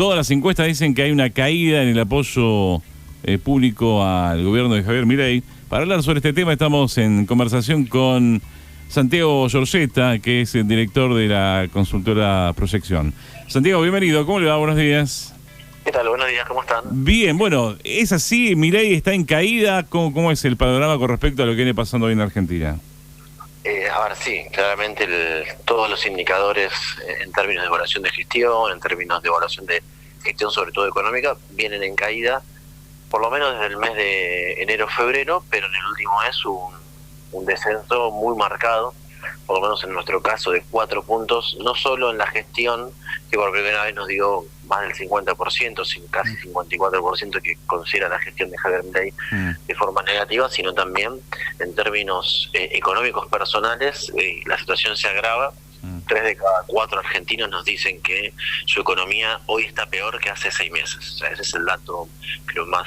todas las encuestas dicen que hay una caída en el apoyo público al gobierno de Javier Milei. Para hablar sobre este tema estamos en conversación con Santiago Giorgetta, que es el director de la consultora Proyección. Santiago, bienvenido. ¿Cómo le va? Buenos días. ¿Qué tal? Buenos días, ¿cómo están? Bien, bueno, ¿es así? ¿Milei está en caída? ¿Cómo es el panorama con respecto a lo que viene pasando hoy en Argentina? A ver, sí, claramente todos los indicadores en términos de evaluación de gestión, en términos de evaluación de gestión sobre todo económica, vienen en caída, por lo menos desde el mes de enero-febrero, pero en el último mes un descenso muy marcado, por lo menos en nuestro caso de 4 puntos, no solo en la gestión, que por primera vez nos dio más del 50%, casi 54% que considera la gestión de Javier Milei de forma negativa, sino también en términos económicos personales, la situación se agrava. 3 de cada 4 argentinos nos dicen que su economía hoy está peor que hace 6 meses. O sea, ese es el dato, creo, más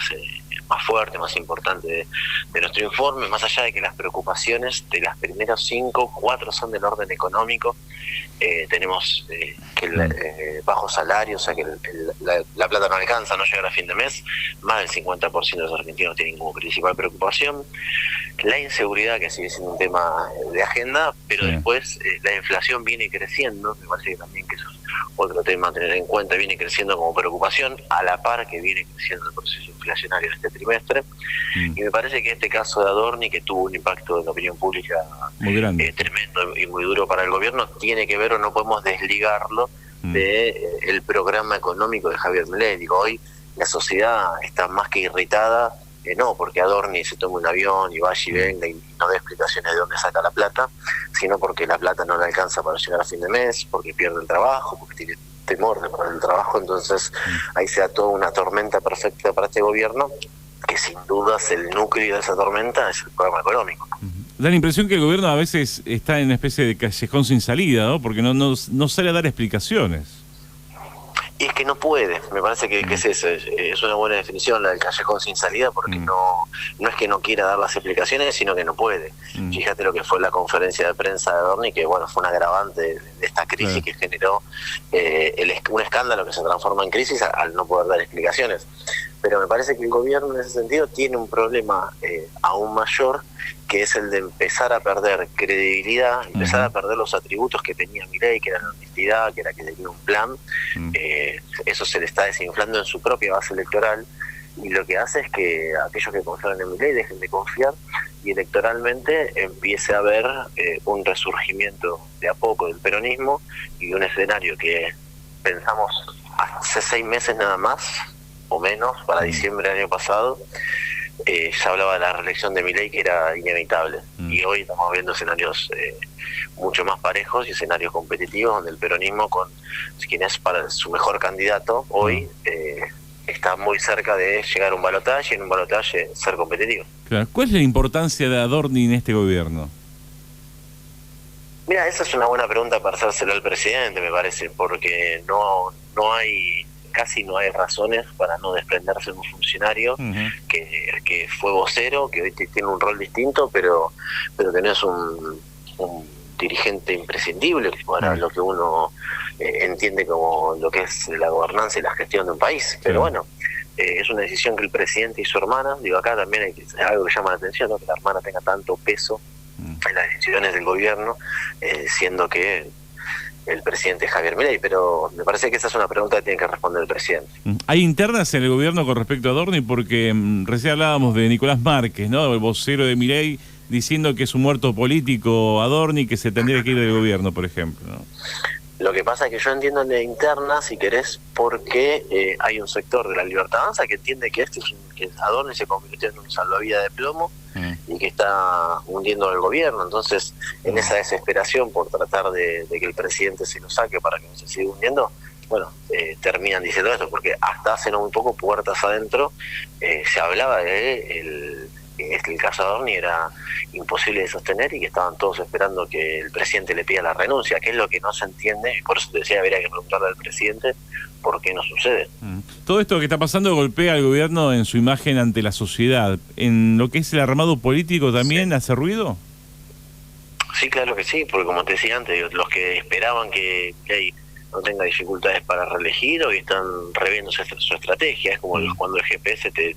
fuerte, más importante de nuestro informe, más allá de que las preocupaciones de las primeras 5, 4 son del orden económico. Tenemos que bajo salario, o sea que la plata no alcanza, no llega a fin de mes. Más del 50% de los argentinos tienen como principal preocupación la inseguridad, que sigue siendo un tema de agenda, pero después la inflación viene creciendo. Me parece que también que eso es otro tema a tener en cuenta, viene creciendo como preocupación a la par que viene creciendo el proceso inflacionario en este trimestre. Y me parece que este caso de Adorni, que tuvo un impacto en la opinión pública muy grande, tremendo y muy duro para el gobierno, tiene que ver, o no podemos desligarlo de el programa económico de Javier Milei. Digo, hoy la sociedad está más que irritada, no porque Adorni se tome un avión y vaya y venga y no dé explicaciones de dónde saca la plata, sino porque la plata no le alcanza para llegar a fin de mes, porque pierde el trabajo, porque tiene temor de perder el trabajo. Entonces ahí se da toda una tormenta perfecta para este gobierno, que sin dudas el núcleo de esa tormenta es el programa económico. Da la impresión que el gobierno a veces está en una especie de callejón sin salida, ¿no? Porque no sale a dar explicaciones. Y es que no puede, me parece que es eso, es una buena definición la del callejón sin salida, porque no es que no quiera dar las explicaciones, sino que no puede. Fíjate lo que fue la conferencia de prensa de Adorni, que bueno, fue un agravante de esta crisis que generó un escándalo que se transforma en crisis al no poder dar explicaciones. Pero me parece que el gobierno en ese sentido tiene un problema aún mayor, que es el de empezar a perder credibilidad, empezar a perder los atributos que tenía Milei, que era la honestidad, que era que tenía un plan. Eso se le está desinflando en su propia base electoral, y lo que hace es que aquellos que confiaron en Milei dejen de confiar, y electoralmente empiece a haber un resurgimiento de a poco del peronismo, y un escenario que pensamos hace 6 meses nada más o menos, para diciembre del año pasado, se hablaba de la reelección de Milei, que era inevitable. Y hoy estamos viendo escenarios mucho más parejos y escenarios competitivos, donde el peronismo, con quien es para su mejor candidato hoy, está muy cerca de llegar a un balotaje, y en un balotaje ser competitivo. Claro. ¿Cuál es la importancia de Adorni en este gobierno? Mira, esa es una buena pregunta para hacérselo al presidente, me parece, porque casi no hay razones para no desprenderse de un funcionario que fue vocero, que hoy tiene un rol distinto, pero tenés un dirigente imprescindible para lo que uno entiende como lo que es la gobernanza y la gestión de un país. Pero bueno, es una decisión que el presidente y su hermana, digo, acá también hay algo que llama la atención, ¿no? Que la hermana tenga tanto peso en las decisiones del gobierno, siendo que el presidente Javier Milei, pero me parece que esa es una pregunta que tiene que responder el presidente. ¿Hay internas en el gobierno con respecto a Adorni? Porque recién hablábamos de Nicolás Márquez, ¿no? El vocero de Milei, diciendo que es un muerto político Adorni, que se tendría que ir del gobierno, por ejemplo, ¿no? Lo que pasa es que yo entiendo de interna, si querés, porque hay un sector de la Libertad Avanza que entiende que que Adorni se convirtió en un salvavidas de plomo y que está hundiendo al gobierno. Entonces, en esa desesperación por tratar de que el presidente se lo saque para que no se siga hundiendo, bueno, terminan diciendo esto, porque hasta hace no muy poco, puertas adentro, se hablaba de el caso de Adorni era imposible de sostener, y que estaban todos esperando que el presidente le pida la renuncia, que es lo que no se entiende, y por eso te decía, habría que preguntarle al presidente por qué no sucede. Todo esto que está pasando golpea al gobierno en su imagen ante la sociedad. ¿En lo que es el armado político también hace ruido? Sí, claro que sí, porque como te decía antes, los que esperaban que no tenga dificultades para reelegir, hoy están reviendo su estrategia. Es como cuando el GPS te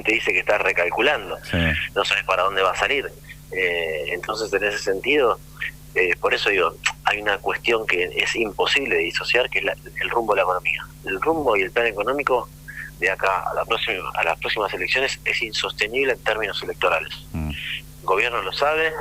dice que está recalculando, Sí. no sabes para dónde va a salir. Entonces, en ese sentido, por eso digo, hay una cuestión que es imposible de disociar, que es el rumbo de la economía. El rumbo y el plan económico de acá a las próximas elecciones es insostenible en términos electorales. El gobierno lo sabe,